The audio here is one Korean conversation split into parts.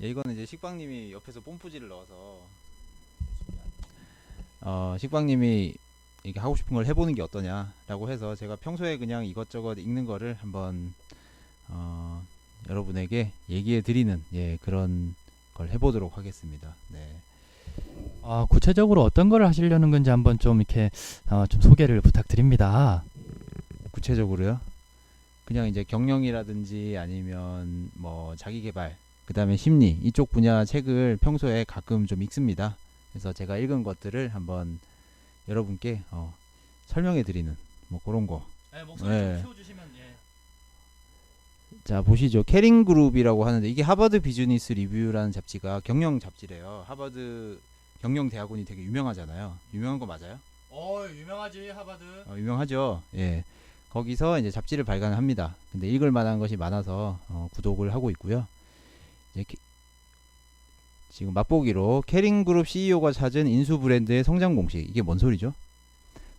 예, 이거는 이제 식빵님이 옆에서 뽐뿌지를 넣어서 식빵님이 이렇게 하고 싶은 걸 해보는 게 어떠냐라고 해서 제가 평소에 그냥 이것저것 읽는 거를 한번 어, 여러분에게 얘기해 드리는 그런 걸 해보도록 하겠습니다. 네. 구체적으로 어떤 걸 하시려는 건지 한번 좀 이렇게 좀 소개를 부탁드립니다. 구체적으로요? 그냥 이제 경영이라든지 아니면 뭐 자기 개발, 그다음에 심리 이쪽 분야 책을 평소에 가끔 좀 읽습니다. 그래서 제가 읽은 것들을 한번 여러분께 설명해 드리는 뭐 그런 거. 네, 목소리 좀 네. 키워주시면 자, 보시죠. 캐링 그룹이라고 하는데 이게 하버드 비즈니스 리뷰라는 잡지가 경영 잡지래요. 하버드 경영대학원이 되게 유명하잖아요. 유명한 거 맞아요? 유명하지 하버드. 유명하죠. 예. 거기서 이제 잡지를 발간합니다. 근데 읽을 만한 것이 많아서 구독을 하고 있고요. 이제 지금 맛보기로 캐링그룹 CEO가 찾은 인수 브랜드의 성장 공식. 이게 뭔 소리죠?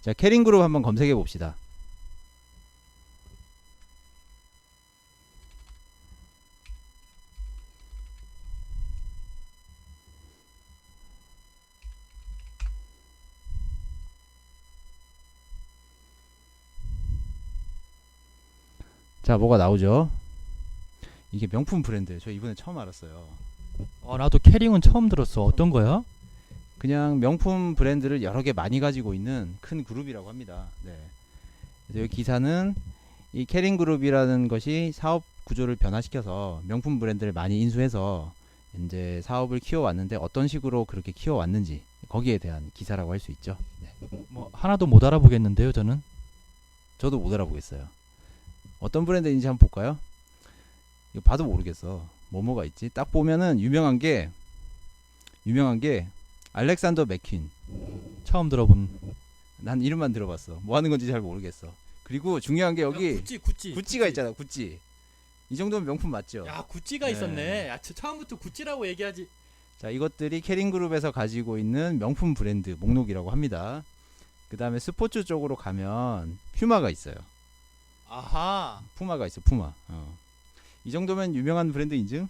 자, 캐링그룹 한번 검색해 봅시다. 자, 뭐가 나오죠? 이게 명품 브랜드예요. 저 이번에 처음 알았어요. 나도 캐링은 처음 들었어. 어떤 거야? 그냥 명품 브랜드를 여러 개 많이 가지고 있는 큰 그룹이라고 합니다. 네. 그래서 여기 기사는 이 캐링 그룹이라는 것이 사업 구조를 변화시켜서 명품 브랜드를 많이 인수해서 이제 사업을 키워왔는데 어떤 식으로 그렇게 키워왔는지 거기에 대한 기사라고 할 수 있죠. 네. 뭐 하나도 못 알아보겠는데요, 저는. 저도 못 알아보겠어요. 어떤 브랜드인지 한번 볼까요? 이거 봐도 모르겠어. 뭐가 있지? 딱 보면은 유명한 게 알렉산더 맥퀸. 처음 들어본. 난 이름만 들어봤어. 뭐 하는 건지 잘 모르겠어. 그리고 중요한 게 여기 구찌가 있잖아. 구찌. 이 정도면 명품 맞죠? 야, 구찌가 네. 있었네. 야, 처음부터 구찌라고 얘기하지. 자, 이것들이 캐링그룹에서 가지고 있는 명품 브랜드 목록이라고 합니다. 그 다음에 스포츠 쪽으로 가면 퓨마가 있어요. 아하. 푸마가 있어. 푸마. 이 정도면 유명한 브랜드 인증?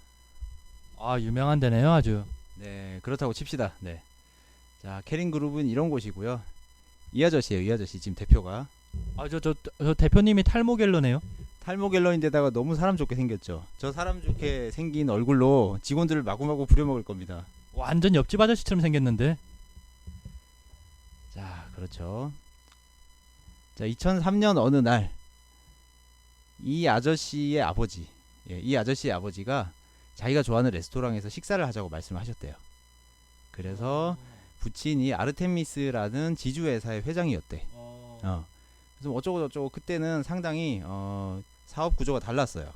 유명한 데네요, 아주. 네, 그렇다고 칩시다. 네. 자, 캐링그룹은 이런 곳이고요. 이 아저씨예요. 이 아저씨 지금 대표가. 저 대표님이 탈모갤러네요. 탈모갤러인데다가 너무 사람 좋게 생겼죠. 저 사람 좋게 생긴 얼굴로 직원들을 마구마구 부려먹을 겁니다. 완전 옆집 아저씨처럼 생겼는데. 자, 그렇죠. 자, 2003년 어느 날 이 아저씨의 아버지, 이 아저씨의 아버지가 자기가 좋아하는 레스토랑에서 식사를 하자고 말씀을 하셨대요. 그래서 부친이 아르테미스라는 지주회사의 회장이었대. 그래서 어쩌고 저쩌고 그때는 상당히 사업 구조가 달랐어요.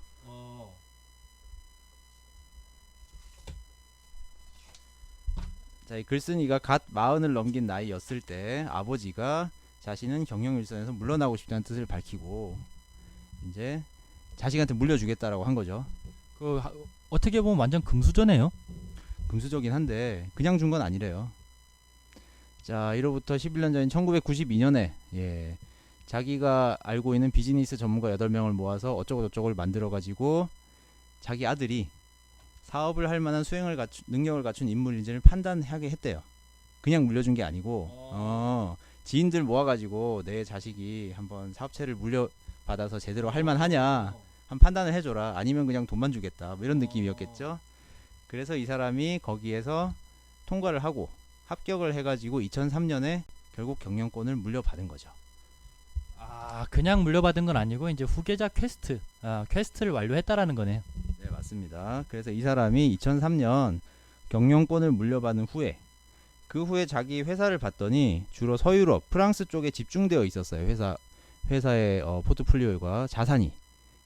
자, 이 글쓴이가 갓 40을 넘긴 나이였을 때 아버지가 자신은 경영 일선에서 물러나고 싶다는 뜻을 밝히고 이제 자식한테 물려주겠다라고 한 거죠. 어떻게 보면 완전 금수저네요. 금수저긴 한데 그냥 준 건 아니래요. 자, 이로부터 11년 전인 1992년에 자기가 알고 있는 비즈니스 전문가 8명을 모아서 어쩌고 저쩌고를 만들어 가지고 자기 아들이 사업을 할 만한 능력을 갖춘 인물인지를 판단하게 했대요. 그냥 물려준 게 아니고 지인들 모아가지고 내 자식이 한번 사업체를 물려받아서 제대로 할 만하냐 한 판단을 해줘라. 아니면 그냥 돈만 주겠다. 뭐 이런 느낌이었겠죠. 그래서 이 사람이 거기에서 통과를 하고 합격을 해가지고 2003년에 결국 경영권을 물려받은 거죠. 그냥 물려받은 건 아니고 이제 후계자 퀘스트를 완료했다라는 거네요. 네, 맞습니다. 그래서 이 사람이 2003년 경영권을 물려받은 후에 그 후에 자기 회사를 봤더니 주로 서유럽, 프랑스 쪽에 집중되어 있었어요. 회사의 포트폴리오가 자산이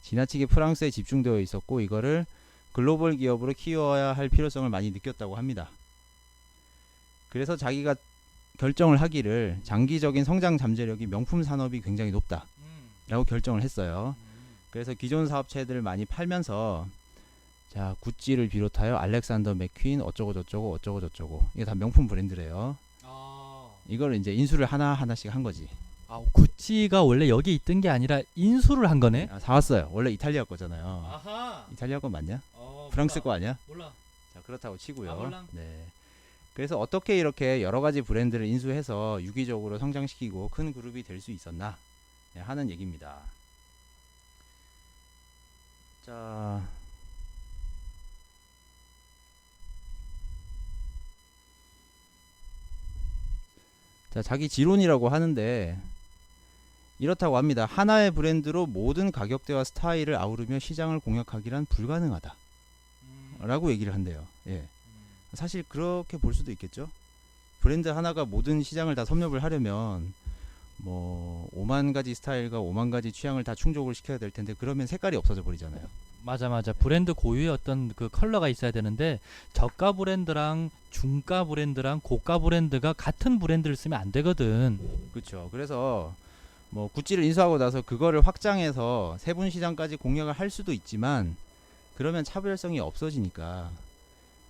지나치게 프랑스에 집중되어 있었고 이거를 글로벌 기업으로 키워야 할 필요성을 많이 느꼈다고 합니다. 그래서 자기가 결정을 하기를 장기적인 성장 잠재력이 명품 산업이 굉장히 높다라고 결정을 했어요. 그래서 기존 사업체들을 많이 팔면서 자, 구찌를 비롯하여 알렉산더 맥퀸 어쩌고 저쩌고 이게 다 명품 브랜드래요. 이걸 이제 인수를 하나씩 한 거지. 구찌가 원래 여기 있던 게 아니라 인수를 한 거네. 사왔어요. 원래 이탈리아 거잖아요. 아하. 이탈리아 거 맞냐? 프랑스 거 아니야? 몰라. 자, 그렇다고 치고요. 아몰랑. 네. 그래서 어떻게 이렇게 여러 가지 브랜드를 인수해서 유기적으로 성장시키고 큰 그룹이 될 수 있었나 네, 하는 얘기입니다. 자, 자기 지론이라고 하는데 이렇다고 합니다. 하나의 브랜드로 모든 가격대와 스타일을 아우르며 시장을 공략하기란 불가능하다. 라고 얘기를 한대요. 예. 사실 그렇게 볼 수도 있겠죠. 브랜드 하나가 모든 시장을 다 섭렵을 하려면 뭐 5만 가지 스타일과 5만 가지 취향을 다 충족을 시켜야 될 텐데 그러면 색깔이 없어져 버리잖아요. 맞아. 브랜드 고유의 어떤 그 컬러가 있어야 되는데 저가 브랜드랑 중가 브랜드랑 고가 브랜드가 같은 브랜드를 쓰면 안 되거든. 그렇죠. 그래서 뭐 구찌를 인수하고 나서 그거를 확장해서 세분 시장까지 공략을 할 수도 있지만 그러면 차별성이 없어지니까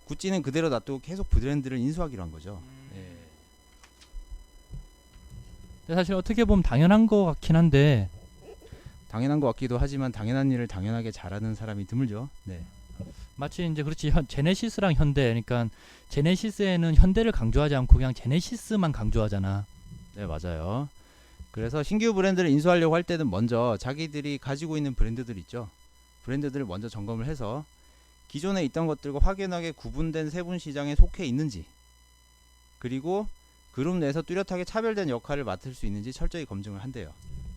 구찌는 그대로 놔두고 계속 브랜드를 인수하기로 한 거죠. 예. 근데 사실 어떻게 보면 당연한 것 같긴 한데 당연한 것 같기도 하지만 당연한 일을 당연하게 잘하는 사람이 드물죠. 네. 마치 이제 그렇지 제네시스랑 현대 그러니까 제네시스에는 현대를 강조하지 않고 그냥 제네시스만 강조하잖아. 네, 맞아요. 그래서 신규 브랜드를 인수하려고 할 때는 먼저 자기들이 가지고 있는 브랜드들 있죠. 브랜드들을 먼저 점검을 해서 기존에 있던 것들과 확연하게 구분된 세분 시장에 속해 있는지 그리고 그룹 내에서 뚜렷하게 차별된 역할을 맡을 수 있는지 철저히 검증을 한대요.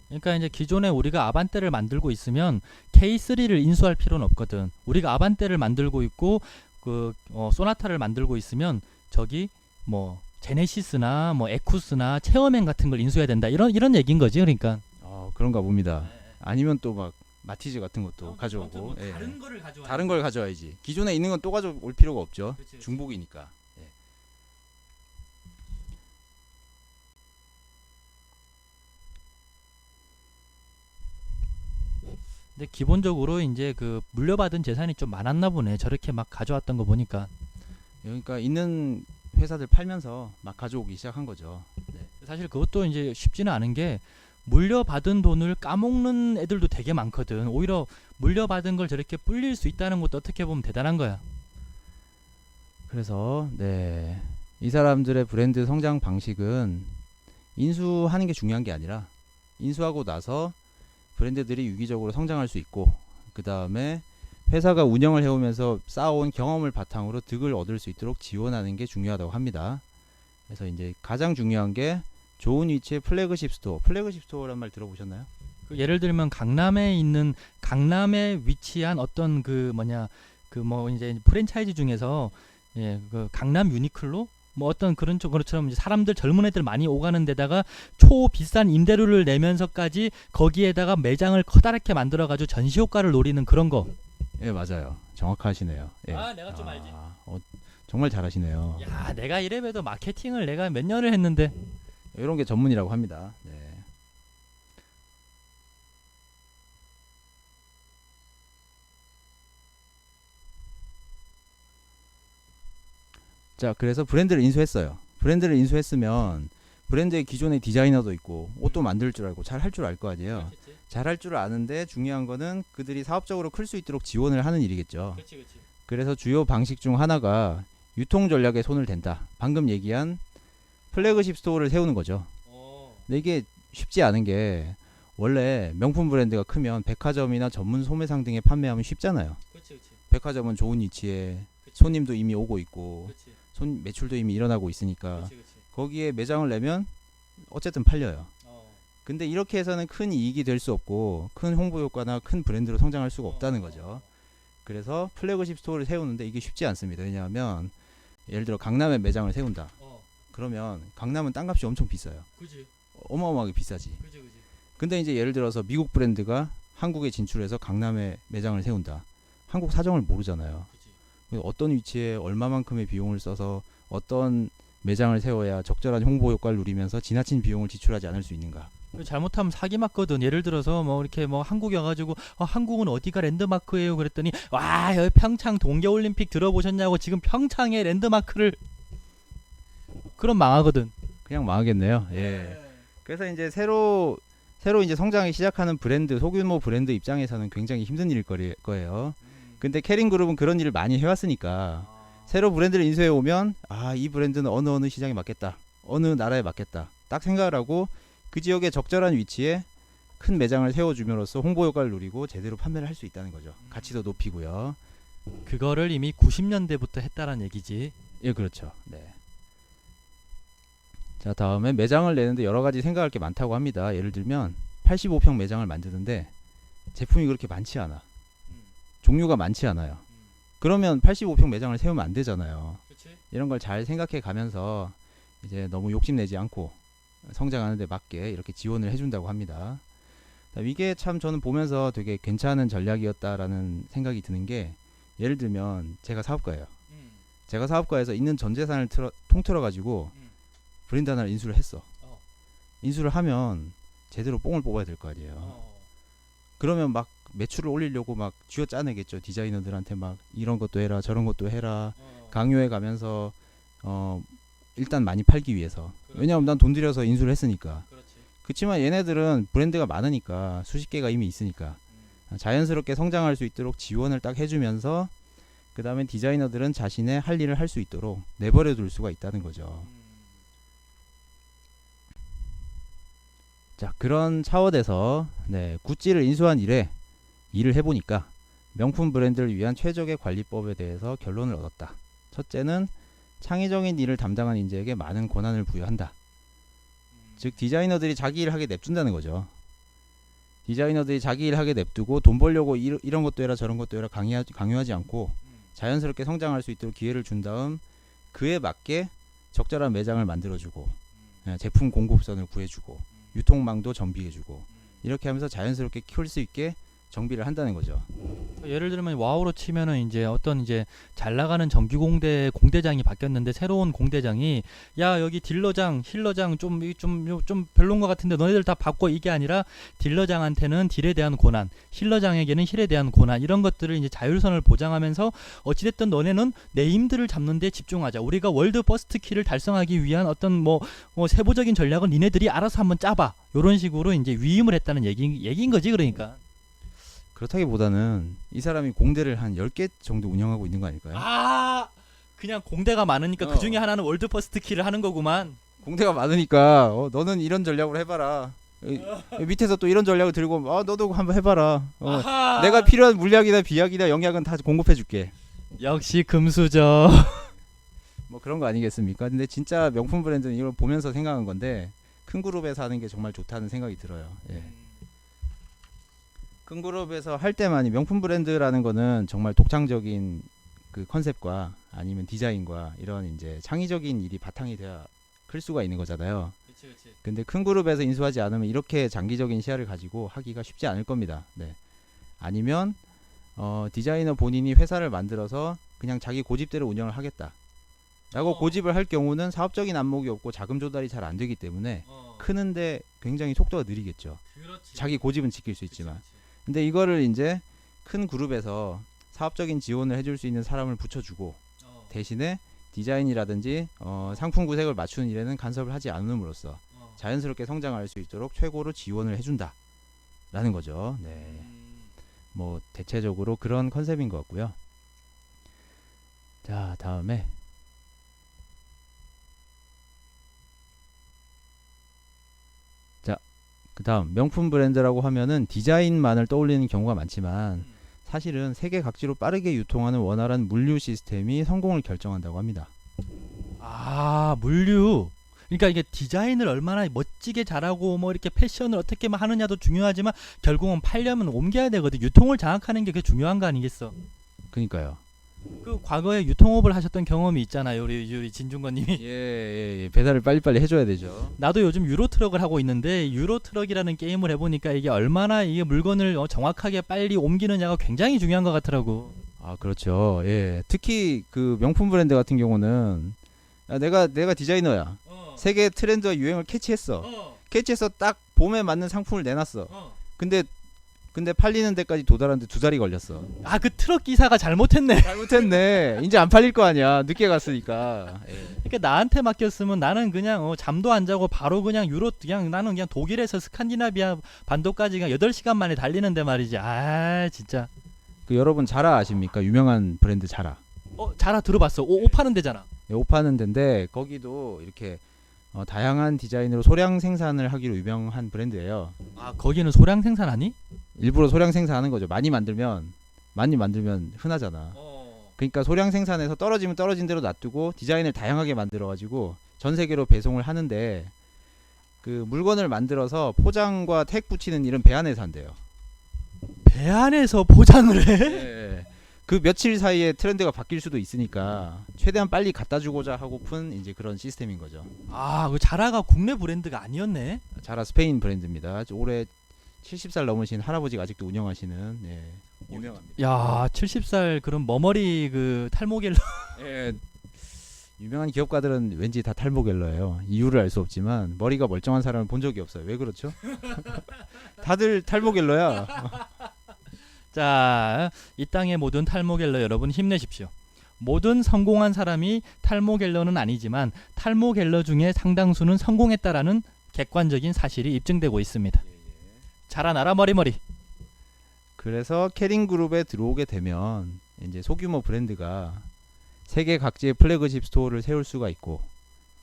그러니까 이제 기존에 우리가 아반떼를 만들고 있으면 K3를 인수할 필요는 없거든. 우리가 아반떼를 만들고 있고 그 소나타를 만들고 있으면 저기 뭐 제네시스나 뭐 에쿠스나 체어맨 같은 걸 인수해야 된다. 이런 얘기인 거지. 그러니까. 그런가 봅니다. 아니면 또 막 마티즈 같은 것도 가져오고 뭐 예. 다른 거를 가져와. 다른 걸 가져와야지. 기존에 있는 건 또 가져올 필요가 없죠. 그치. 중복이니까. 예. 근데 기본적으로 이제 그 물려받은 재산이 좀 많았나 보네. 저렇게 막 가져왔던 거 보니까. 그러니까 있는 회사들 팔면서 막 가져오기 시작한 거죠. 네. 사실 그것도 이제 쉽지는 않은 게 물려받은 돈을 까먹는 애들도 되게 많거든. 오히려 물려받은 걸 저렇게 불릴 수 있다는 것도 어떻게 보면 대단한 거야. 그래서 네. 이 사람들의 브랜드 성장 방식은 인수하는 게 중요한 게 아니라 인수하고 나서 브랜드들이 유기적으로 성장할 수 있고 그 다음에 회사가 운영을 해오면서 쌓아온 경험을 바탕으로 득을 얻을 수 있도록 지원하는 게 중요하다고 합니다. 그래서 이제 가장 중요한 게 좋은 위치의 플래그십 스토어. 플래그십 스토어란 말 들어보셨나요? 그 예를 들면 강남에 위치한 어떤 그 뭐 이제 프랜차이즈 중에서 그 강남 유니클로 뭐 어떤 그런 것처럼 이제 사람들 젊은 애들 많이 오가는 데다가 초비싼 임대료를 내면서까지 거기에다가 매장을 커다랗게 만들어 가지고 전시 효과를 노리는 그런 거. 예, 맞아요. 정확하시네요. 예. 내가 좀 알지. 정말 잘하시네요. 야, 내가 이래봬도 마케팅을 내가 몇 년을 했는데. 이런 게 전문이라고 합니다. 네. 자, 그래서 브랜드를 인수했어요. 브랜드를 인수했으면 브랜드의 기존의 디자이너도 있고 옷도 만들 줄 알고 잘 할 줄 알 거 아니에요. 잘 할 줄 아는데 중요한 거는 그들이 사업적으로 클 수 있도록 지원을 하는 일이겠죠. 그래서 주요 방식 중 하나가 유통 전략에 손을 댄다. 방금 얘기한 플래그십 스토어를 세우는 거죠. 근데 이게 쉽지 않은 게 원래 명품 브랜드가 크면 백화점이나 전문 소매상 등에 판매하면 쉽잖아요. 백화점은 좋은 위치에 손님도 이미 오고 있고 매출도 이미 일어나고 있으니까 거기에 매장을 내면 어쨌든 팔려요. 근데 이렇게 해서는 큰 이익이 될 수 없고 큰 홍보 효과나 큰 브랜드로 성장할 수가 없다는 거죠. 그래서 플래그십 스토어를 세우는데 이게 쉽지 않습니다. 왜냐하면 예를 들어 강남에 매장을 세운다. 그러면 강남은 땅값이 엄청 비싸요. 어마어마하게 비싸지. 근데 이제 예를 들어서 미국 브랜드가 한국에 진출해서 강남에 매장을 세운다. 한국 사정을 모르잖아요. 어떤 위치에 얼마만큼의 비용을 써서 어떤 매장을 세워야 적절한 홍보 효과를 누리면서 지나친 비용을 지출하지 않을 수 있는가. 잘못하면 사기 맞거든. 예를 들어서 뭐 이렇게 뭐 한국에 와가지고 한국은 어디가 랜드마크예요 그랬더니 와 여기 평창 동계올림픽 들어보셨냐고 지금 평창의 랜드마크를 그럼 망하거든. 그냥 망하겠네요. 예. 그래서 이제 새로 이제 성장이 시작하는 브랜드, 소규모 브랜드 입장에서는 굉장히 힘든 일일 거예요. 근데 캐링 그룹은 그런 일을 많이 해왔으니까 새로 브랜드를 인수해 오면 이 브랜드는 어느 시장에 맞겠다, 어느 나라에 맞겠다 딱 생각을 하고 그 지역의 적절한 위치에 큰 매장을 세워줌으로써 홍보 효과를 누리고 제대로 판매를 할 수 있다는 거죠. 가치도 높이고요. 그거를 이미 90년대부터 했다란 얘기지. 예, 그렇죠. 네. 자, 다음에 매장을 내는데 여러 가지 생각할 게 많다고 합니다. 예를 들면 85평 매장을 만드는데 제품이 그렇게 많지 않아. 종류가 많지 않아요. 그러면 85평 매장을 세우면 안 되잖아요. 그치? 이런 걸 잘 생각해 가면서 이제 너무 욕심내지 않고 성장하는 데 맞게 이렇게 지원을 해준다고 합니다. 이게 참 저는 보면서 되게 괜찮은 전략이었다라는 생각이 드는 게, 예를 들면 제가 사업가예요. 제가 사업가에서 있는 전 재산을 통틀어 가지고 브랜드 하나를 인수를 했어. 인수를 하면 제대로 뽕을 뽑아야 될 거 아니에요. 그러면 막 매출을 올리려고 막 쥐어 짜내겠죠. 디자이너들한테 막 이런 것도 해라 저런 것도 해라 강요해 가면서 일단 많이 팔기 위해서. 왜냐하면 난 돈 들여서 인수를 했으니까. 그렇지만 얘네들은 브랜드가 많으니까, 수십 개가 이미 있으니까 자연스럽게 성장할 수 있도록 지원을 딱 해주면서 그 다음에 디자이너들은 자신의 할 일을 할 수 있도록 내버려 둘 수가 있다는 거죠. 자, 그런 차원에서 구찌를 인수한 이래 일을 해보니까 명품 브랜드를 위한 최적의 관리법에 대해서 결론을 얻었다. 첫째는 창의적인 일을 담당한 인재에게 많은 권한을 부여한다. 즉 디자이너들이 자기 일을 하게 냅둔다는 거죠. 디자이너들이 자기 일을 하게 냅두고 돈 벌려고 이런 것도 해라 저런 것도 해라 강요하지 않고 자연스럽게 성장할 수 있도록 기회를 준 다음 그에 맞게 적절한 매장을 만들어주고 제품 공급선을 구해주고 유통망도 정비해주고 이렇게 하면서 자연스럽게 키울 수 있게 정비를 한다는 거죠. 예를 들면 와우로 치면은 이제 어떤 이제 잘 나가는 정규 공대장이 바뀌었는데, 새로운 공대장이 야 여기 딜러장, 힐러장 좀 별론 것 같은데 너희들 다 바꿔, 이게 아니라 딜러장한테는 딜에 대한 권한, 힐러장에게는 힐에 대한 권한, 이런 것들을 이제 자율선을 보장하면서 어찌됐든 너네는 네임들을 잡는데 집중하자. 우리가 월드 퍼스트 키를 달성하기 위한 어떤 뭐 세부적인 전략은 니네들이 알아서 한번 짜봐. 이런 식으로 이제 위임을 했다는 얘기인 거지. 그러니까. 그렇다기보다는 이 사람이 공대를 한 10개 정도 운영하고 있는 거 아닐까요? 그냥 공대가 많으니까 그 중에 하나는 월드 퍼스트 키를 하는 거구만. 공대가 많으니까 너는 이런 전략으로 해봐라. 밑에서 또 이런 전략을 들고 너도 한번 해봐라. 내가 필요한 물약이나 비약이나 영약은 다 공급해줄게. 역시 금수저. 뭐 그런 거 아니겠습니까? 근데 진짜 명품 브랜드는 이걸 보면서 생각한 건데, 큰 그룹에서 하는 게 정말 좋다는 생각이 들어요. 예. 큰 그룹에서 할 때만이, 명품 브랜드라는 거는 정말 독창적인 그 컨셉과 아니면 디자인과 이런 이제 창의적인 일이 바탕이 돼야 클 수가 있는 거잖아요. 그치. 근데 큰 그룹에서 인수하지 않으면 이렇게 장기적인 시야를 가지고 하기가 쉽지 않을 겁니다. 네. 아니면 디자이너 본인이 회사를 만들어서 그냥 자기 고집대로 운영을 하겠다 라고 고집을 할 경우는 사업적인 안목이 없고 자금 조달이 잘 안 되기 때문에 크는데 굉장히 속도가 느리겠죠. 자기 고집은 지킬 수 있지만. 근데 이거를 이제 큰 그룹에서 사업적인 지원을 해줄 수 있는 사람을 붙여주고 대신에 디자인이라든지 상품 구색을 맞추는 일에는 간섭을 하지 않음으로써 자연스럽게 성장할 수 있도록 최고로 지원을 해준다 라는 거죠. 네. 뭐 대체적으로 그런 컨셉인 것 같고요. 자, 다음에 그 다음 명품 브랜드라고 하면은 디자인만을 떠올리는 경우가 많지만 사실은 세계 각지로 빠르게 유통하는 원활한 물류 시스템이 성공을 결정한다고 합니다. 물류. 그러니까 이게 디자인을 얼마나 멋지게 잘하고 뭐 이렇게 패션을 어떻게 하느냐도 중요하지만 결국은 팔려면 옮겨야 되거든. 유통을 장악하는 게 그게 중요한 거 아니겠어? 그러니까요. 그 과거에 유통업을 하셨던 경험이 있잖아요, 우리 진중권님이. 예. 배달을 빨리빨리 해줘야 되죠. 나도 요즘 유로트럭을 하고 있는데, 유로트럭이라는 게임을 해보니까 이게 얼마나 이게 물건을 정확하게 빨리 옮기느냐가 굉장히 중요한 것 같더라고. 그렇죠. 예. 특히 그 명품 브랜드 같은 경우는 내가 디자이너야. 세계 트렌드와 유행을 캐치해서 딱 봄에 맞는 상품을 내놨어. 근데 팔리는 데까지 도달하는데 2달이 걸렸어. 그 트럭 기사가 잘못했네. 이제 안 팔릴 거 아니야. 늦게 갔으니까. 예. 그러니까 나한테 맡겼으면 나는 그냥 잠도 안 자고 바로 그냥 나는 그냥 독일에서 스칸디나비아 반도까지 그냥 8시간 만에 달리는데 말이지. 진짜. 그 여러분 자라 아십니까? 유명한 브랜드 자라. 자라 들어봤어. 옷 파는 데잖아. 예, 옷 파는 데인데 거기도 이렇게 다양한 디자인으로 소량 생산을 하기로 유명한 브랜드예요. 아, 거기는 소량 생산하니? 일부러 소량 생산하는 거죠. 많이 만들면 흔하잖아. 그러니까 소량 생산해서 떨어지면 떨어진 대로 놔두고 디자인을 다양하게 만들어 가지고 전 세계로 배송을 하는데 그 물건을 만들어서 포장과 택 붙이는 일은 배 안에서 한대요. 배 안에서 포장을 해? 예. 그 며칠 사이에 트렌드가 바뀔 수도 있으니까 최대한 빨리 갖다 주고자 하고픈 이제 그런 시스템인 거죠. 아, 그 자라가 국내 브랜드가 아니었네. 자라 스페인 브랜드입니다. 올해 70살 넘으신 할아버지가 아직도 운영하시는 유명합니다. 야, 70살 그런 머머리 그 탈모겔러. 예. 유명한 기업가들은 왠지 다 탈모겔러예요. 이유를 알 수 없지만 머리가 멀쩡한 사람을 본 적이 없어요. 왜 그렇죠? 다들 탈모겔러야. 자, 이 땅의 모든 탈모겔러 여러분 힘내십시오. 모든 성공한 사람이 탈모겔러는 아니지만 탈모겔러 중에 상당수는 성공했다라는 객관적인 사실이 입증되고 있습니다. 자라나라 머리머리. 그래서 캐링그룹에 들어오게 되면 이제 소규모 브랜드가 세계 각지의 플래그십 스토어를 세울 수가 있고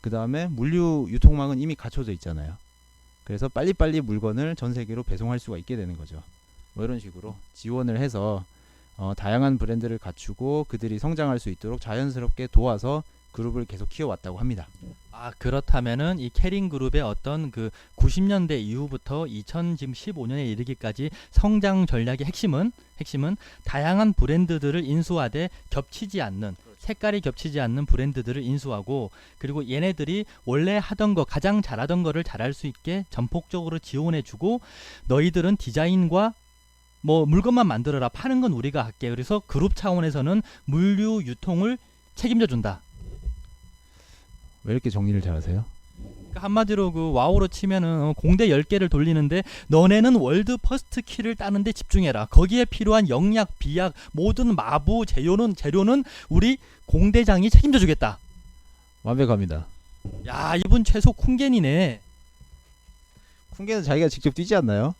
그 다음에 물류 유통망은 이미 갖춰져 있잖아요. 그래서 빨리빨리 물건을 전 세계로 배송할 수가 있게 되는 거죠. 뭐 이런 식으로 지원을 해서 다양한 브랜드를 갖추고 그들이 성장할 수 있도록 자연스럽게 도와서 그룹을 계속 키워왔다고 합니다. 아, 그렇다면은 이 캐링 그룹의 어떤 그 90년대 이후부터 2015년에 이르기까지 성장 전략의 핵심은 다양한 브랜드들을 인수하되 겹치지 않는 색깔이 겹치지 않는 브랜드들을 인수하고 그리고 얘네들이 원래 하던 거 가장 잘하던 거를 잘할 수 있게 전폭적으로 지원해주고 너희들은 디자인과 뭐 물건만 만들어라 파는 건 우리가 할게. 그래서 그룹 차원에서는 물류 유통을 책임져 준다. 왜 이렇게 정리를 잘하세요? 그러니까 한마디로 그 와우로 치면은 공대 10개를 돌리는데 너네는 월드 퍼스트 키를 따는데 집중해라. 거기에 필요한 영약, 비약, 모든 마부 재료는 우리 공대장이 책임져 주겠다. 완벽합니다. 야, 이분 최소 쿵겐이네. 쿵겐은 자기가 직접 뛰지 않나요?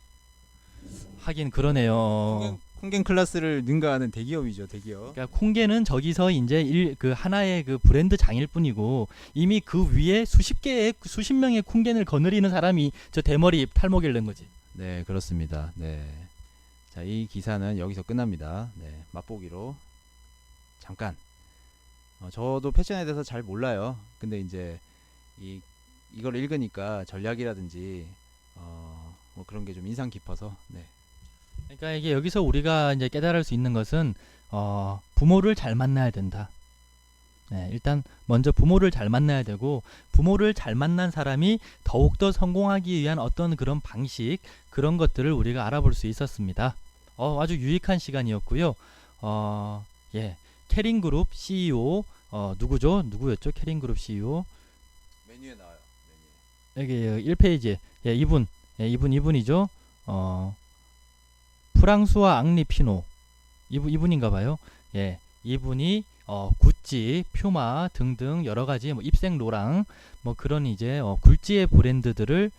하긴 그러네요. 쿵겐 클래스를 능가하는 대기업이죠, 대기업. 그러니까 쿵겐은 저기서 이제 그 하나의 그 브랜드 장일 뿐이고 이미 그 위에 수십 명의 쿵겐을 거느리는 사람이 저 대머리 탈모겔러인 거지. 네, 그렇습니다. 네. 자, 이 기사는 여기서 끝납니다. 네, 맛보기로 잠깐. 저도 패션에 대해서 잘 몰라요. 근데 이제 이걸 읽으니까 전략이라든지 뭐 그런 게 좀 인상 깊어서. 네. 그러니까 이게 여기서 우리가 이제 깨달을 수 있는 것은 부모를 잘 만나야 된다. 네, 일단 먼저 부모를 잘 만나야 되고 부모를 잘 만난 사람이 더욱더 성공하기 위한 어떤 그런 방식 그런 것들을 우리가 알아볼 수 있었습니다. 아주 유익한 시간이었고요. 예, 캐링그룹 CEO 누구였죠? 캐링그룹 CEO 메뉴에 나와요. 여기 1페이지에 예, 이분이죠. 프랑수와 앙리 피노 이분인가 봐요. 예. 이분이 구찌, 퓨마 등등 여러 가지 뭐 입생 로랑 뭐 그런 이제 굴지의 브랜드들을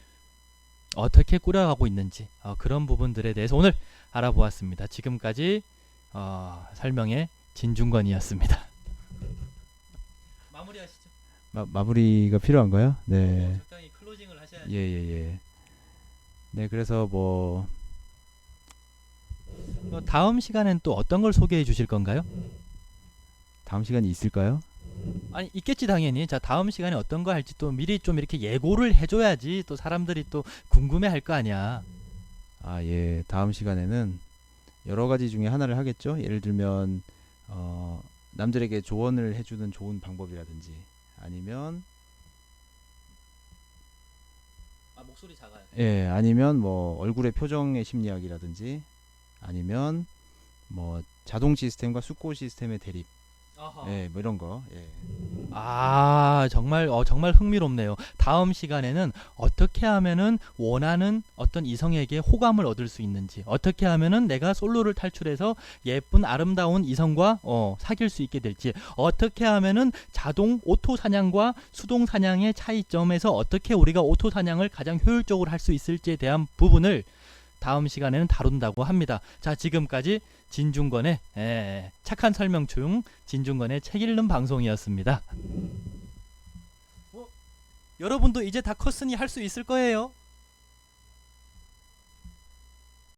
어떻게 꾸려가고 있는지 그런 부분들에 대해서 오늘 알아보았습니다. 지금까지 설명의 진중권이었습니다. 마무리하시죠. 마무리가 필요한가요? 네. 적당히 클로징을 하셔야죠. 예. 네, 그래서 뭐 다음 시간엔 또 어떤 걸 소개해 주실 건가요? 다음 시간이 있을까요? 아니 있겠지 당연히. 자, 다음 시간에 어떤 거 할지 또 미리 좀 이렇게 예고를 해줘야지 또 사람들이 또 궁금해할 거 아니야. 아, 예. 다음 시간에는 여러 가지 중에 하나를 하겠죠. 예를 들면 남들에게 조언을 해주는 좋은 방법이라든지 아니면 목소리 작아요. 예, 아니면 뭐 얼굴의 표정의 심리학이라든지 아니면 뭐 자동 시스템과 숙고 시스템의 대립. 예, 뭐 이런 거. 예. 정말 흥미롭네요. 다음 시간에는 어떻게 하면은 원하는 어떤 이성에게 호감을 얻을 수 있는지, 어떻게 하면은 내가 솔로를 탈출해서 예쁜 아름다운 이성과 사귈 수 있게 될지, 어떻게 하면은 자동 오토 사냥과 수동 사냥의 차이점에서 어떻게 우리가 오토 사냥을 가장 효율적으로 할 수 있을지에 대한 부분을 다음 시간에는 다룬다고 합니다. 자, 지금까지 진중권의 착한 설명충 진중권의 책 읽는 방송이었습니다. 여러분도 이제 다 컸으니 할 수 있을 거예요.